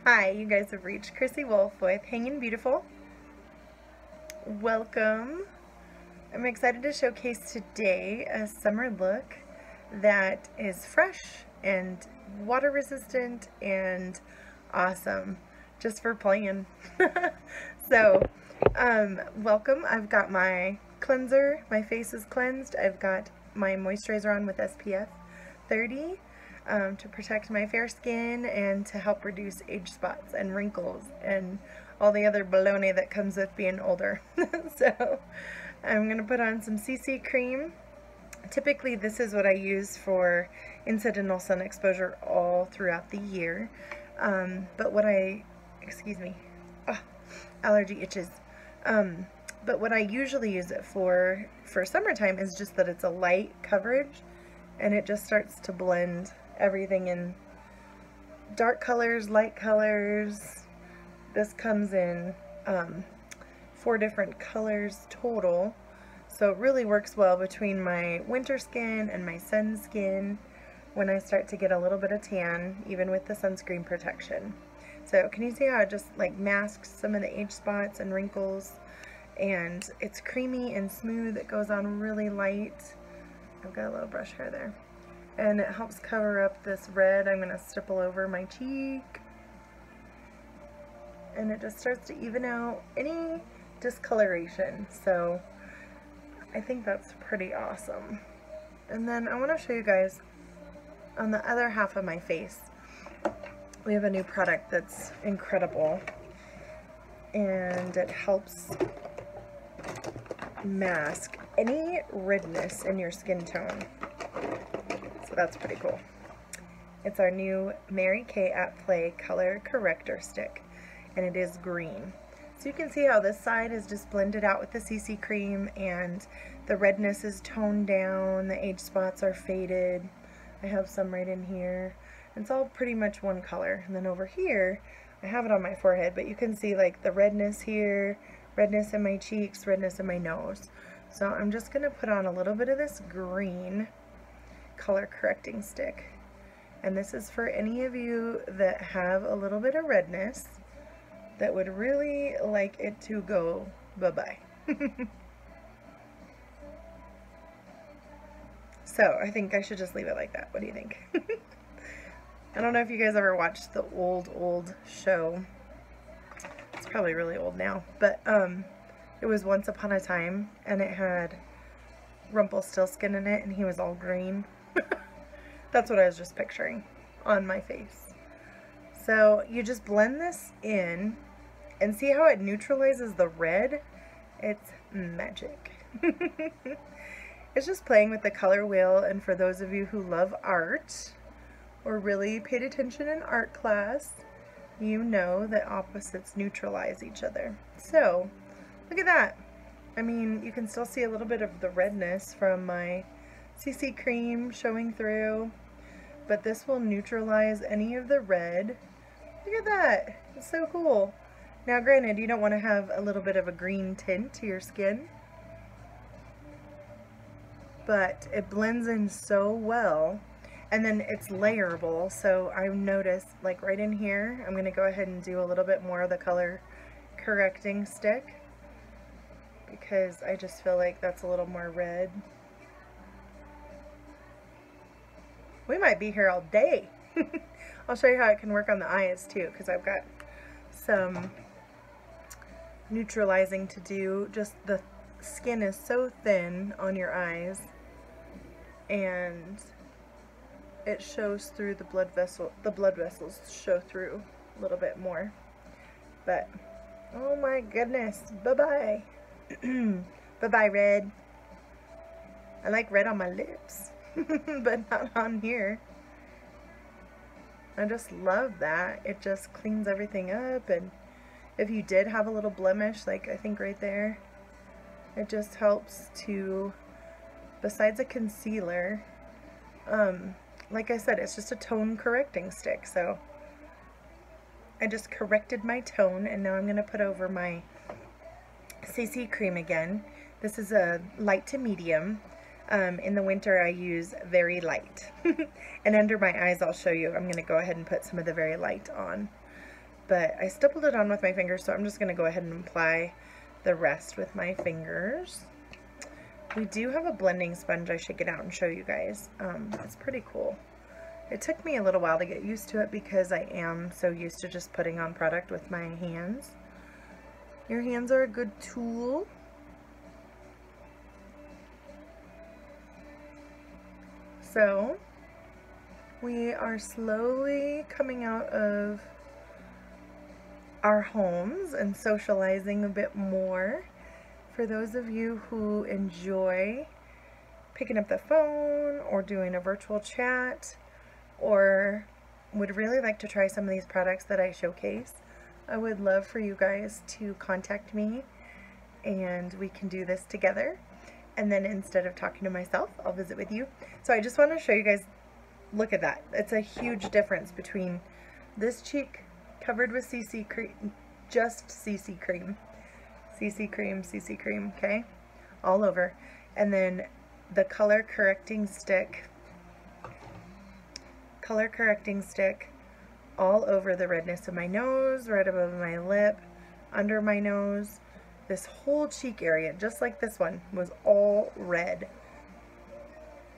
Hi, you guys have reached Chrissy Wolf with Hanging Beautiful. Welcome. I'm excited to showcase today a summer look that is fresh and water resistant and awesome just for playing. Welcome. I've got my cleanser. My face is cleansed. I've got my moisturizer on with SPF 30. To protect my fair skin and to help reduce age spots and wrinkles and all the other baloney that comes with being older. So I'm going to put on some CC cream. Typically this is what I use for incidental sun exposure all throughout the year. Allergy itches. But what I usually use it for summertime is just that it's a light coverage and it just starts to blend everything in dark colors, light colors. This comes in 4 different colors total, so it really works well between my winter skin and my sun skin when I start to get a little bit of tan, even with the sunscreen protection. So can you see how it just like masks some of the age spots and wrinkles, and it's creamy and smooth. It goes on really light. I've got a little brush hair there. And it helps cover up this red. I'm going to stipple over my cheek. And it just starts to even out any discoloration. So I think that's pretty awesome. And then I want to show you guys on the other half of my face. We have a new product that's incredible. And it helps mask any redness in your skin tone. So that's pretty cool. It's our new Mary Kay at Play Color Corrector Stick, and it is green. So you can see how this side is just blended out with the CC cream, and the redness is toned down, the age spots are faded. I have some right in here. It's all pretty much one color. And then over here, I have it on my forehead, but you can see like the redness here, redness in my cheeks, redness in my nose. So I'm just going to put on a little bit of this green color correcting stick, and this is for any of you that have a little bit of redness that would really like it to go bye-bye. So I think I should just leave it like that. What do you think? I don't know if you guys ever watched the old show. It's probably really old now, but it was Once Upon a Time, and it had Rumpelstiltskin in it, and he was all green. That's what I was just picturing on my face. So you just blend this in and see how it neutralizes the red? It's magic. It's just playing with the color wheel, and for those of you who love art or really paid attention in art class, you know that opposites neutralize each other. So look at that. I mean, you can still see a little bit of the redness from my CC cream showing through, but this will neutralize any of the red. Look at that. It's so cool. Now granted, you don't want to have a little bit of a green tint to your skin, but it blends in so well, and then it's layerable. So I noticed like right in here, I'm going to go ahead and do a little bit more of the color correcting stick, because I just feel like that's a little more red. We might be here all day. I'll show you how it can work on the eyes too, because I've got some neutralizing to do. Just the skin is so thin on your eyes, and it shows through the blood vessel. The blood vessels show through a little bit more. But oh my goodness, bye-bye. Bye-bye red. I like red on my lips, but not on here. I just love that. It just cleans everything up, and if you did have a little blemish, like I think right there, it just helps to, besides a concealer, like I said, it's just a tone correcting stick. So I just corrected my tone, and now I'm going to put over my CC cream again. This is a light to medium. In the winter I use very light. And under my eyes I'll show you. I'm going to go ahead and put some of the very light on. but I stippled it on with my fingers, so I'm just going to go ahead and apply the rest with my fingers. We do have a blending sponge I should get out and show you guys. It's pretty cool. It took me a little while to get used to it because I am so used to just putting on product with my hands. Your hands are a good tool. So we are slowly coming out of our homes and socializing a bit more. For those of you who enjoy picking up the phone or doing a virtual chat or would really like to try some of these products that I showcase, I would love for you guys to contact me and we can do this together. And then instead of talking to myself, I'll visit with you. So I just want to show you guys, look at that. It's a huge difference between this cheek covered with CC cream, just CC cream, CC cream, CC cream, okay? All over. And then the color correcting stick all over the redness of my nose, right above my lip, under my nose. This whole cheek area, just like this one, was all red.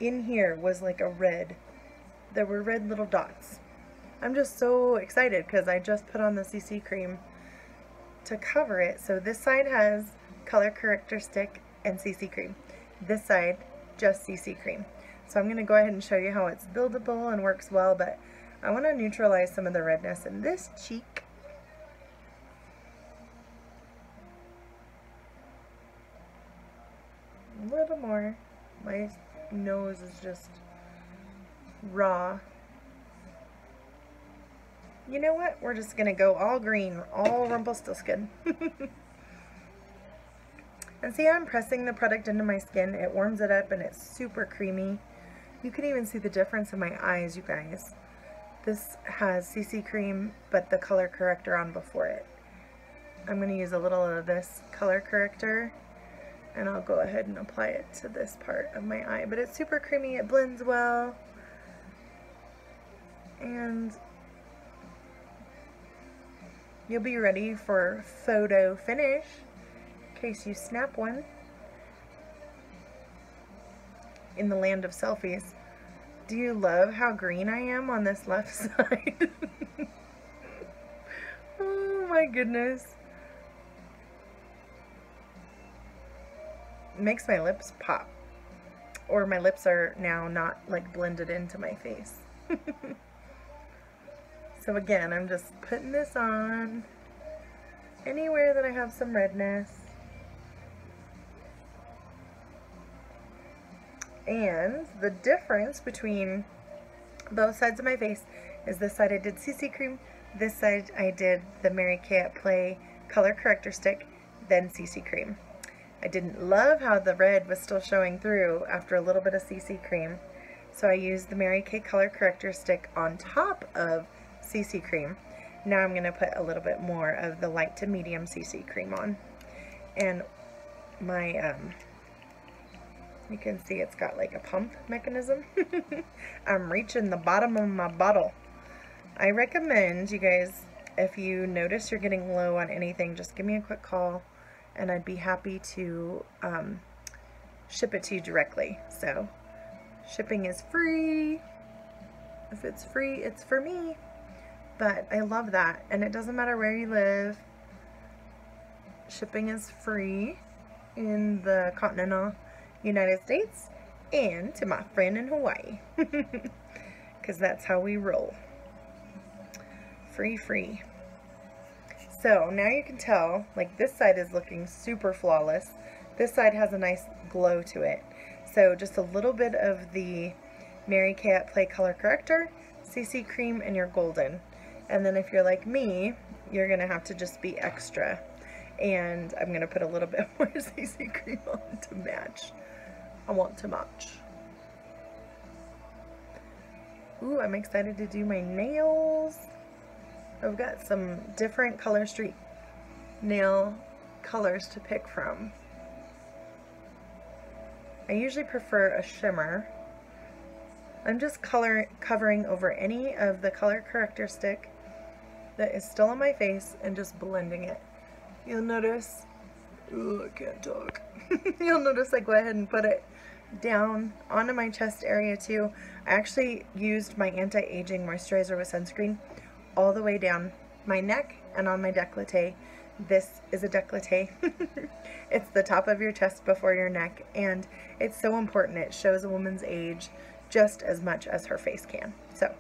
In here was like a red. There were red little dots. I'm just so excited because I just put on the CC cream to cover it. So this side has color corrector stick and CC cream. This side, just CC cream. So I'm going to go ahead and show you how it's buildable and works well, but I want to neutralize some of the redness in this cheek. A little more. My nose is just raw. You know what? We're just gonna go all green, all Rumpelstiltskin. And see how I'm pressing the product into my skin? It warms it up and it's super creamy. You can even see the difference in my eyes, you guys. This has CC cream, but the color corrector on before it. I'm gonna use a little of this color corrector and I'll go ahead and apply it to this part of my eye. But it's super creamy, it blends well, and you'll be ready for photo finish in case you snap one in the land of selfies. Do you love how green I am on this left side? Oh my goodness. It makes my lips pop. Or my lips are now not like blended into my face. So again, I'm just putting this on anywhere that I have some redness. And the difference between both sides of my face is this side I did CC cream, this side I did the Mary Kay at Play color corrector stick, then CC cream. I didn't love how the red was still showing through after a little bit of CC cream, so I used the Mary Kay color corrector stick on top of CC cream. Now I'm going to put a little bit more of the light to medium CC cream on. And my, you can see it's got like a pump mechanism. I'm reaching the bottom of my bottle. I recommend you guys, if you notice you're getting low on anything, just give me a quick call and I'd be happy to ship it to you directly. So shipping is free. If it's free, it's for me. But I love that, and it doesn't matter where you live. Shipping is free in the continental United States and to my friend in Hawaii, because that's how we roll. Free. So now you can tell, like, this side is looking super flawless. This side has a nice glow to it. So just a little bit of the Mary Kay at Play color corrector, CC cream, and you're golden. And then if you're like me, you're going to have to just be extra. And I'm going to put a little bit more CC cream on to match. I want to match. Ooh, I'm excited to do my nails. I've got some different Color Street nail colors to pick from. I usually prefer a shimmer. I'm just covering over any of the color corrector stick that is still on my face and just blending it. You'll notice, ooh, I can't talk. You'll notice I go ahead and put it down onto my chest area too. I actually used my anti-aging moisturizer with sunscreen all the way down my neck and on my décolleté. This is a décolleté. It's the top of your chest before your neck, and it's so important. It shows a woman's age just as much as her face can. So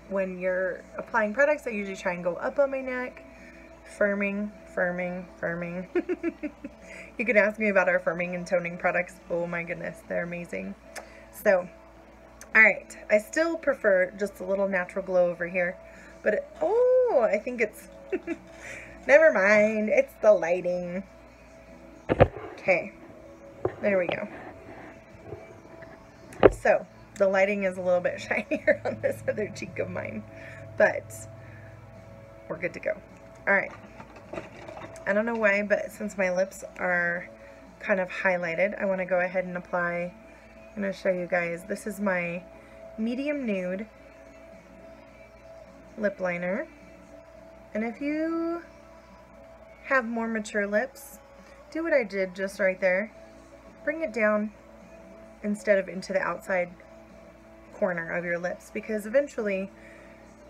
when you're applying products, I usually try and go up on my neck, firming. You can ask me about our firming and toning products. Oh my goodness, they're amazing. So, alright, I still prefer just a little natural glow over here, but oh, I think it's, never mind, it's the lighting. Okay, there we go. So, the lighting is a little bit shinier on this other cheek of mine, but we're good to go. Alright. I don't know why, but since my lips are kind of highlighted, I want to go ahead and apply. I'm going to show you guys. This is my medium nude lip liner. And if you have more mature lips, do what I did just right there. Bring it down instead of into the outside corner of your lips, because eventually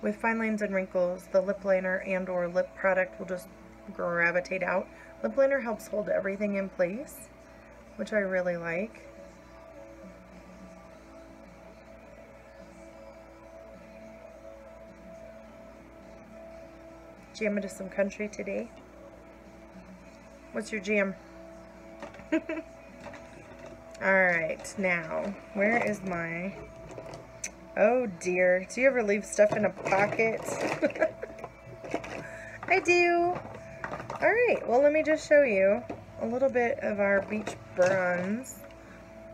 with fine lines and wrinkles, the lip liner and or lip product will just gravitate out. Lip liner helps hold everything in place, which I really like. Jamming to some country today. What's your jam? Alright, now, where is my... Oh dear, do you ever leave stuff in a pocket? I do. Alright, well let me just show you a little bit of our beach bronze.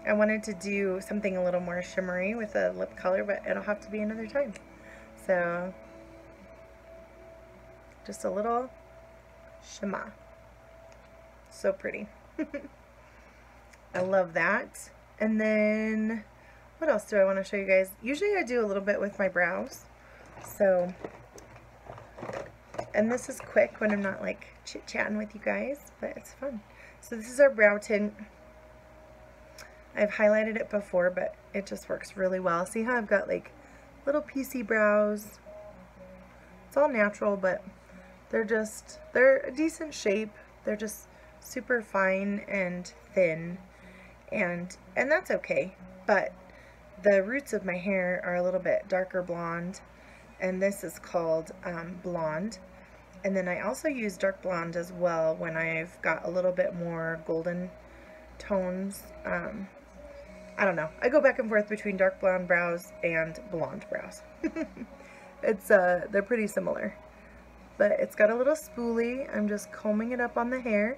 I wanted to do something a little more shimmery with a lip color, but it'll have to be another time. So, just a little shimmer. So pretty. I love that. And then, what else do I want to show you guys? Usually I do a little bit with my brows. So, and this is quick when I'm not like chit-chatting with you guys, but it's fun. So this is our brow tint. I've highlighted it before, but it just works really well. See how I've got like little piecey brows? It's all natural, but they're a decent shape. They're just super fine and thin, and that's okay. But the roots of my hair are a little bit darker blonde, and this is called blonde. And then I also use dark blonde as well when I've got a little bit more golden tones. I don't know. I go back and forth between dark blonde brows and blonde brows. It's they're pretty similar. But it's got a little spoolie. I'm just combing it up on the hair.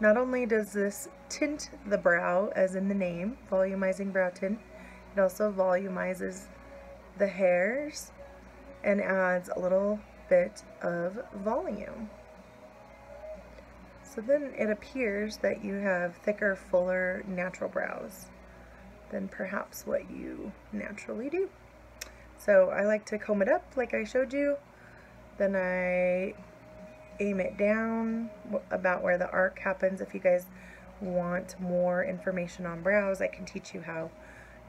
Not only does this tint the brow, as in the name, volumizing brow tint, it also volumizes the hairs and adds a little bit of volume. So then it appears that you have thicker, fuller, natural brows than perhaps what you naturally do. So I like to comb it up like I showed you. Then I aim it down about where the arc happens. If you guys want more information on brows, I can teach you how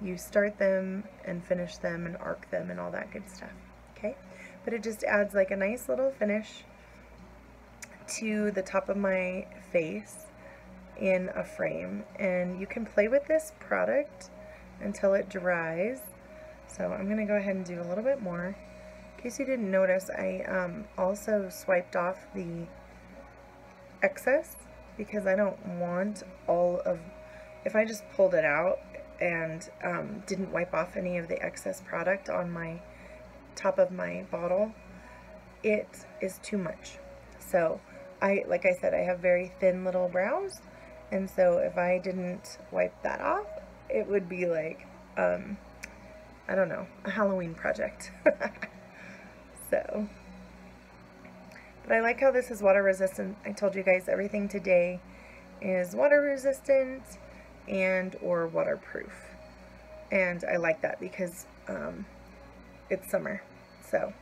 you start them and finish them and arc them and all that good stuff. Okay? But it just adds like a nice little finish to the top of my face in a frame. And you can play with this product until it dries. So I'm going to go ahead and do a little bit more. In case you didn't notice, I also swiped off the excess because I don't want all of, if I just pulled it out and didn't wipe off any of the excess product on my top of my bottle, it is too much. So like I said, I have very thin little brows, and so if I didn't wipe that off, it would be like, I don't know, a Halloween project. So, but I like how this is water resistant. I told you guys everything today is water resistant and or waterproof, and I like that because it's summer. So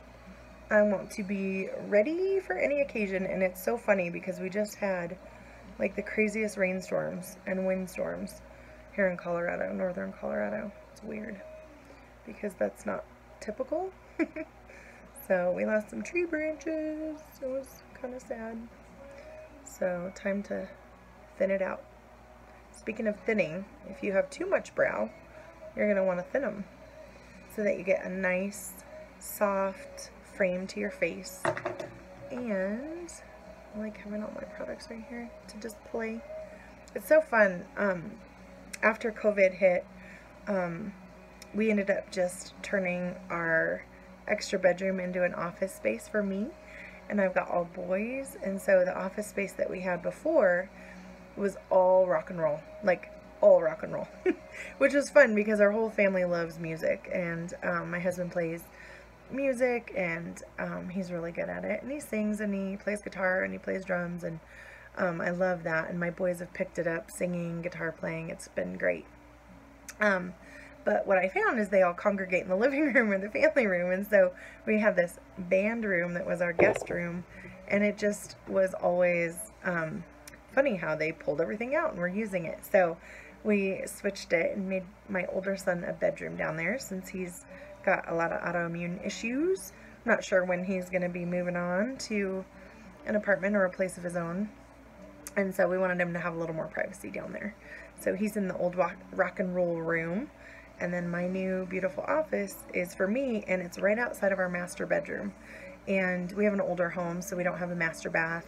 I want to be ready for any occasion, and it's so funny because we just had like the craziest rainstorms and windstorms here in Colorado, northern Colorado. It's weird because that's not typical. So we lost some tree branches. It was kind of sad. So time to thin it out. Speaking of thinning, if you have too much brow, you're going to want to thin them so that you get a nice, soft frame to your face. And I like having all my products right here to just play. It's so fun. After COVID hit, we ended up just turning our extra bedroom into an office space for me, and I've got all boys, and so the office space that we had before was all rock and roll, like all rock and roll, which was fun because our whole family loves music, and my husband plays music, and he's really good at it, and he sings, and he plays guitar, and he plays drums, and I love that, and my boys have picked it up, singing, guitar playing. It's been great. But what I found is they all congregate in the living room or the family room, and so we had this band room that was our guest room, and it just was always funny how they pulled everything out and were using it. So we switched it and made my older son a bedroom down there since he's got a lot of autoimmune issues. I'm not sure when he's going to be moving on to an apartment or a place of his own, and so we wanted him to have a little more privacy down there. So he's in the old rock and roll room. And then my new beautiful office is for me, and it's right outside of our master bedroom. And we have an older home, so we don't have a master bath,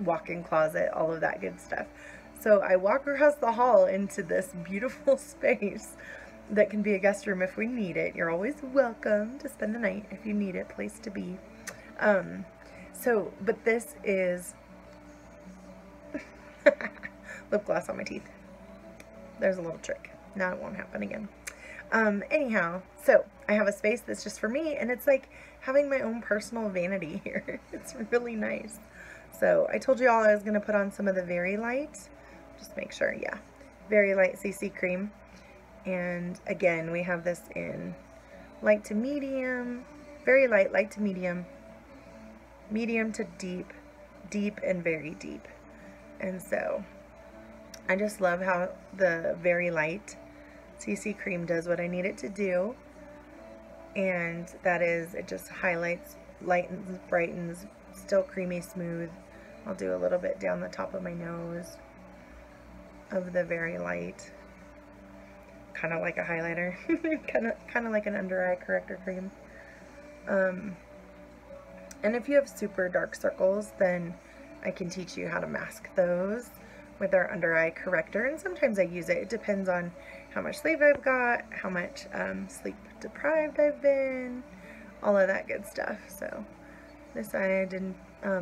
walk-in closet, all of that good stuff. So I walk across the hall into this beautiful space that can be a guest room if we need it. You're always welcome to spend the night if you need a place to be. But this is lip gloss on my teeth. There's a little trick. Now it won't happen again. Anyhow, so I have a space that's just for me, and it's like having my own personal vanity here. It's really nice. So I told you all I was going to put on some of the Very Light. Just make sure, yeah. Very Light CC Cream. And again, we have this in light to medium, very light, light to medium, medium to deep, deep and very deep. And so I just love how the Very Light CC Cream does what I need it to do, and that is, it just highlights, lightens, brightens, still creamy smooth. I'll do a little bit down the top of my nose of the Very Light, kind of like a highlighter, kind of like an under eye corrector cream. And if you have super dark circles, then I can teach you how to mask those with our under eye corrector, and sometimes I use it. It depends on how much sleep I've got, how much sleep deprived I've been, all of that good stuff. So this I didn't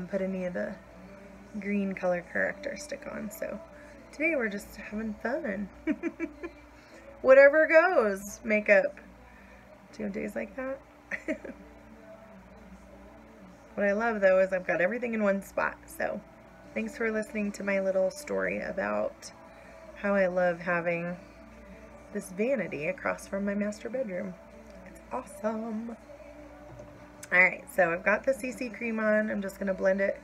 put any of the green color corrector stick on, so today we're just having fun. Whatever goes, makeup. Do you have days like that? What I love though is I've got everything in one spot. So thanks for listening to my little story about how I love having this vanity across from my master bedroom. It's awesome. Alright, so I've got the CC cream on. I'm just going to blend it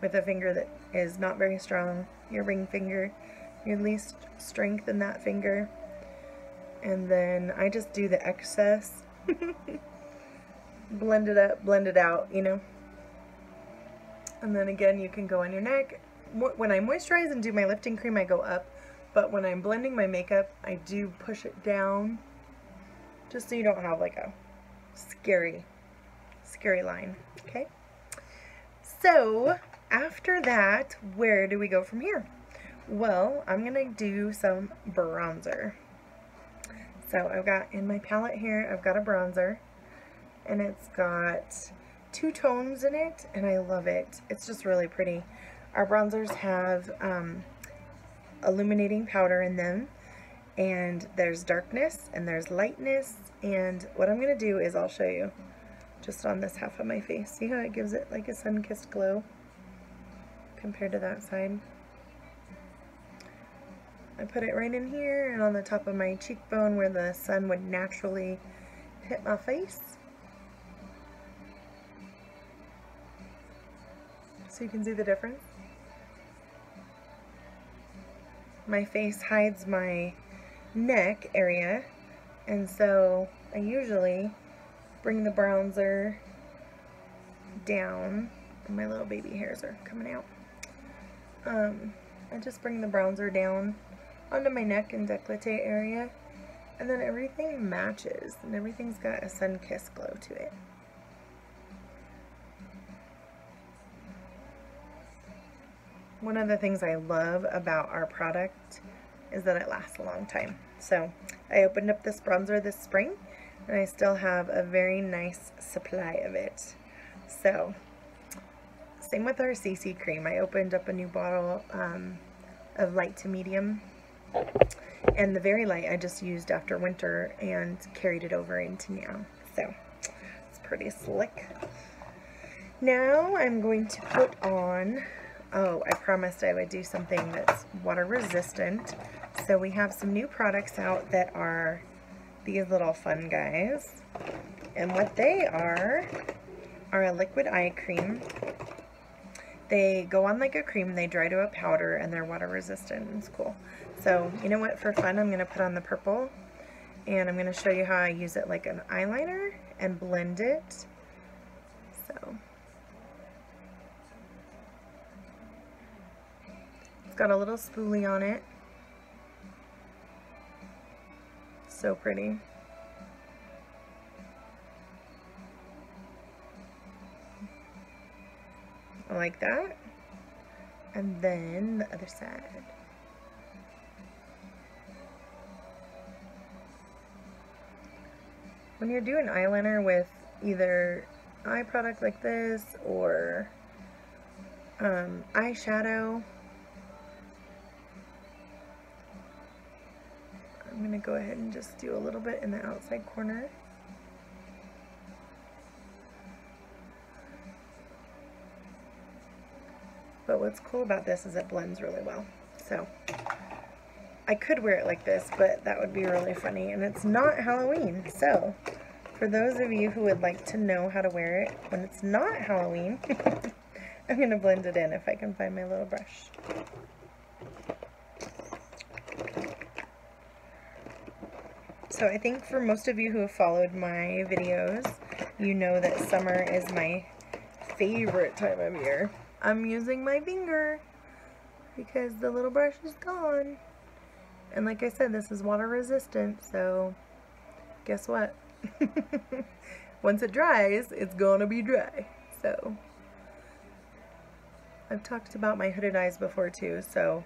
with a finger that is not very strong. Your ring finger, your least strength in that finger. And then I just do the excess. Blend it up, blend it out, you know. And then again, you can go on your neck. When I moisturize and do my lifting cream, I go up. But when I'm blending my makeup, I do push it down, just so you don't have like a scary line, okay? So, after that, where do we go from here? Well, I'm going to do some bronzer. So, I've got in my palette here, I've got a bronzer, and it's got 2 tones in it, and I love it. It's just really pretty. Our bronzers have illuminating powder in them, and there's darkness and there's lightness, and what I'm going to do is I'll show you just on this half of my face. See how it gives it like a sun-kissed glow compared to that side? I put it right in here and on the top of my cheekbone where the sun would naturally hit my face. so you can see the difference. My face hides my neck area, and so I usually bring the bronzer down, and my little baby hairs are coming out. I just bring the bronzer down onto my neck and décolleté area, and then everything matches, and everything's got a sun-kissed glow to it. One of the things I love about our product is that it lasts a long time. So I opened up this bronzer this spring, and I still have a very nice supply of it. So same with our CC cream. I opened up a new bottle of light to medium, and the very light I just used after winter and carried it over into now. So it's pretty slick. Now I'm going to put on, oh, I promised I would do something that's water resistant. So we have some new products out that are these little fun guys. And what they are a liquid eye cream. They go on like a cream, they dry to a powder, and they're water resistant. It's cool. So, you know what, for fun, I'm going to put on the purple, and I'm going to show you how I use it like an eyeliner and blend it. So, it's got a little spoolie on it. So pretty. Like that, and then the other side. When you're doing eyeliner with either eye product like this or eyeshadow, I'm going to go ahead and just do a little bit in the outside corner. But what's cool about this is it blends really well. So I could wear it like this, but that would be really funny, and it's not Halloween. So for those of you who would like to know how to wear it when it's not Halloween, I'm going to blend it in if I can find my little brush. So I think for most of you who have followed my videos, you know that summer is my favorite time of year. I'm using my finger because the little brush is gone. And like I said, this is water resistant, so guess what? Once it dries, it's gonna be dry. So I've talked about my hooded eyes before too, so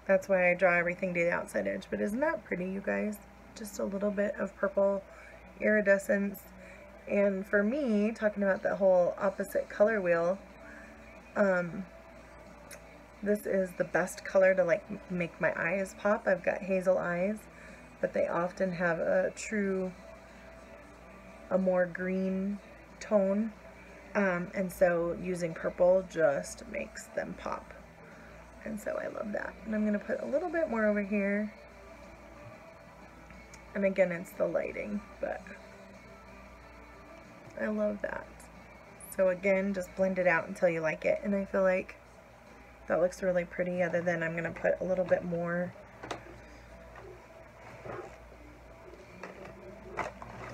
that's why I draw everything to the outside edge. But isn't that pretty, you guys? Just a little bit of purple iridescence. And for me, talking about the whole opposite color wheel, this is the best color to like make my eyes pop. I've got hazel eyes, but they often have a more green tone, and so using purple just makes them pop, and so I love that. And I'm going to put a little bit more over here, and again, it's the lighting, but I love that. So again, just blend it out until you like it, and I feel like that looks really pretty, other than I'm going to put a little bit more.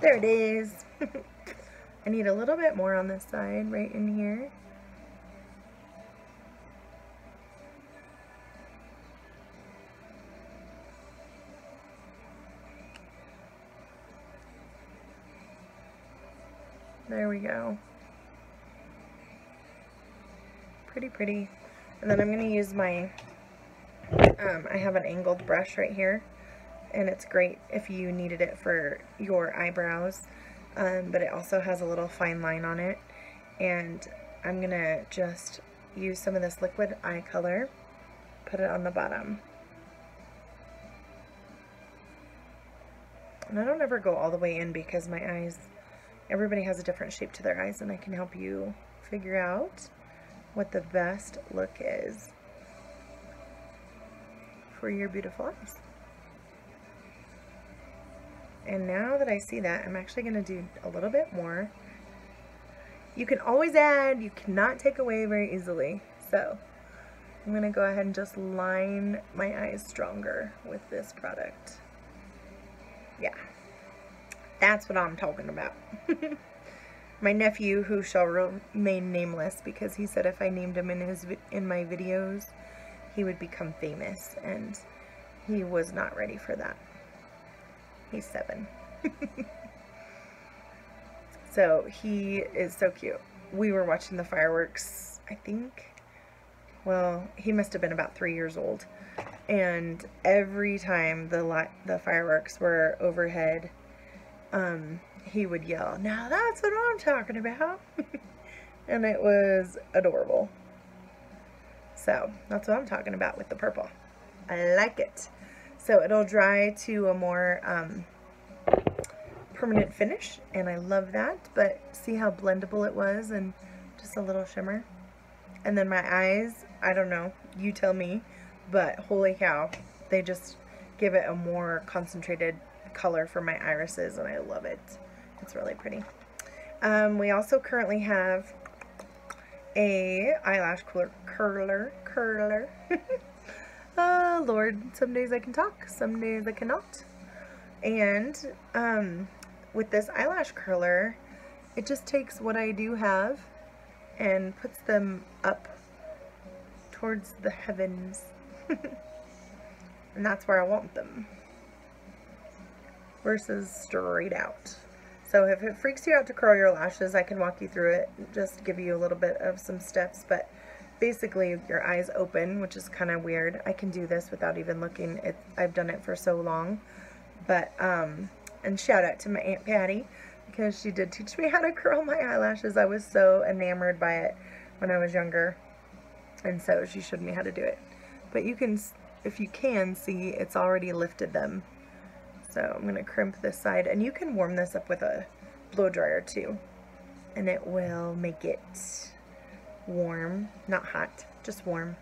There it is. I need a little bit more on this side, right in here. There we go. Pretty pretty. And then I'm going to use my, I have an angled brush right here, and it's great if you needed it for your eyebrows, but it also has a little fine line on it, and I'm going to just use some of this liquid eye color, put it on the bottom. And I don't ever go all the way in because my eyes, everybody has a different shape to their eyes, and I can help you figure out what the best look is for your beautiful eyes. And now that I see that, I'm actually going to do a little bit more. You can always add, you cannot take away very easily. So I'm going to go ahead and just line my eyes stronger with this product. Yeah, that's what I'm talking about. My nephew, who shall remain nameless, because he said if I named him in my videos, he would become famous, and he was not ready for that. He's 7. So he is so cute. We were watching the fireworks, I think, well, he must have been about 3 years old, and every time the fireworks were overhead, he would yell, "Now that's what I'm talking about." And it was adorable. So that's what I'm talking about with the purple. I like it. So it'll dry to a more permanent finish, and I love that. But see how blendable it was, and just a little shimmer. And then my eyes, I don't know, you tell me, but holy cow, they just give it a more concentrated color for my irises, and I love it. It's really pretty. We also currently have a eyelash curler. Lord, some days I can talk, some days I cannot. And with this eyelash curler, it just takes what I do have and puts them up towards the heavens. And that's where I want them, versus straight out. So if it freaks you out to curl your lashes, I can walk you through it, just give you a little bit of some steps. But basically, your eyes open, which is kind of weird. I can do this without even looking. I've done it for so long. But and shout out to my Aunt Patty, because she did teach me how to curl my eyelashes. I was so enamored by it when I was younger, and so she showed me how to do it. But you can, if you can see, it's already lifted them. So I'm going to crimp this side, and you can warm this up with a blow dryer too, and it will make it warm, not hot, just warm.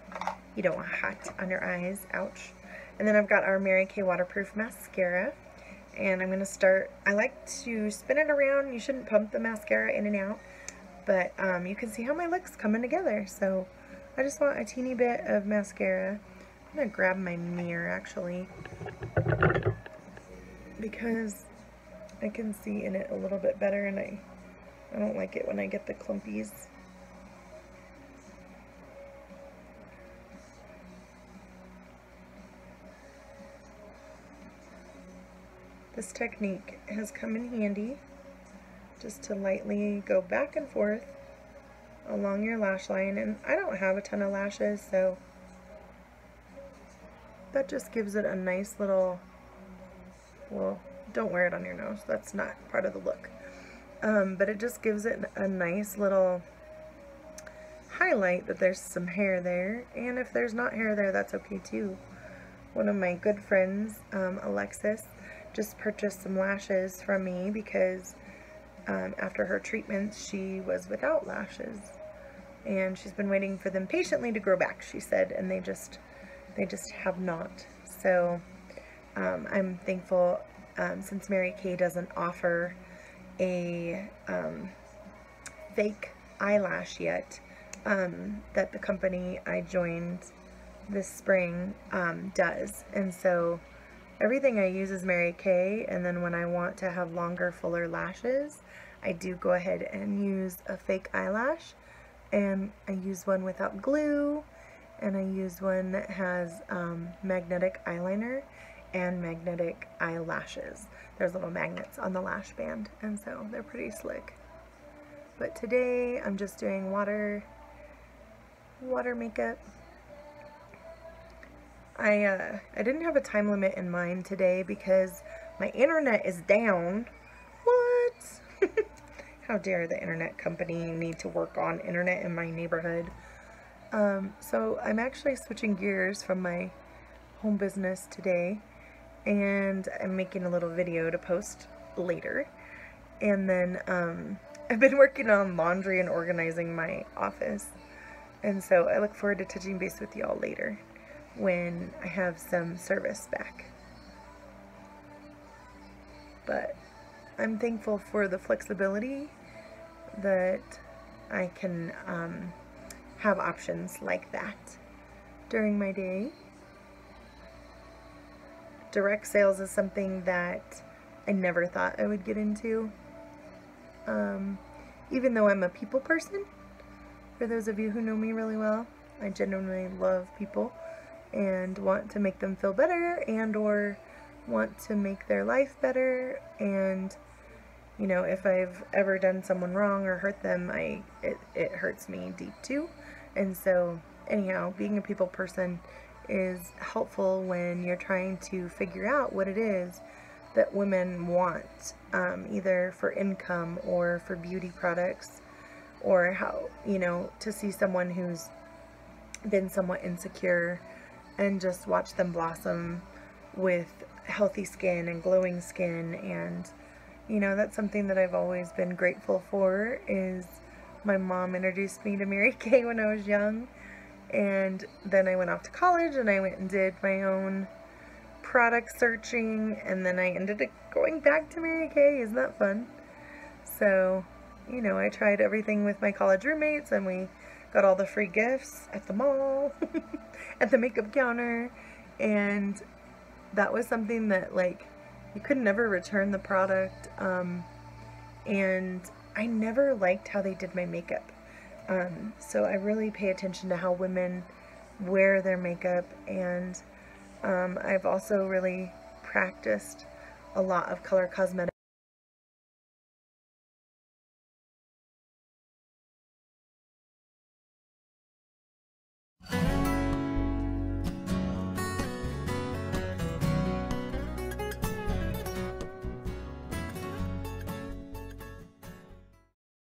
You don't want hot on your eyes, ouch. And then I've got our Mary Kay waterproof mascara, and I'm going to start, I like to spin it around. You shouldn't pump the mascara in and out, but you can see how my look's coming together. So I just want a teeny bit of mascara. I'm going to grab my mirror actually, because I can see in it a little bit better, and I don't like it when I get the clumpies. This technique has come in handy, just to lightly go back and forth along your lash line. And I don't have a ton of lashes, so that just gives it a nice little, well, don't wear it on your nose, that's not part of the look. But it just gives it a nice little highlight that there's some hair there, and if there's not hair there, that's okay too. One of my good friends, Alexis, just purchased some lashes from me because after her treatments she was without lashes, and she's been waiting for them patiently to grow back, she said, and they just have not. So I'm thankful, since Mary Kay doesn't offer a fake eyelash yet, that the company I joined this spring does. And so everything I use is Mary Kay, and then when I want to have longer, fuller lashes, I do go ahead and use a fake eyelash, and I use one without glue, and I use one that has magnetic eyeliner and magnetic eyelashes. There's little magnets on the lash band, and so they're pretty slick. But today I'm just doing water makeup. I didn't have a time limit in mind today because my internet is down. What? How dare the internet company need to work on internet in my neighborhood. So I'm actually switching gears from my home business today, and I'm making a little video to post later. And then I've been working on laundry and organizing my office, and so I look forward to touching base with y'all later when I have some service back. But I'm thankful for the flexibility that I can have options like that during my day. Direct sales is something that I never thought I would get into. Even though I'm a people person, for those of you who know me really well, I genuinely love people and want to make them feel better and or want to make their life better. And you know, if I've ever done someone wrong or hurt them, it hurts me deep too. And so anyhow, being a people person is helpful when you're trying to figure out what it is that women want, either for income or for beauty products, or how, you know, to see someone who's been somewhat insecure and just watch them blossom with healthy skin and glowing skin. And you know, that's something that I've always been grateful for. Is my mom introduced me to Mary Kay when I was young, and then I went off to college and I went and did my own product searching, and then I ended up going back to Mary Kay. Isn't that fun? So, you know, I tried everything with my college roommates, and we got all the free gifts at the mall, at the makeup counter, and that was something that, like, you could never return the product, and I never liked how they did my makeup. So I really pay attention to how women wear their makeup, and I've also really practiced a lot of color cosmetics.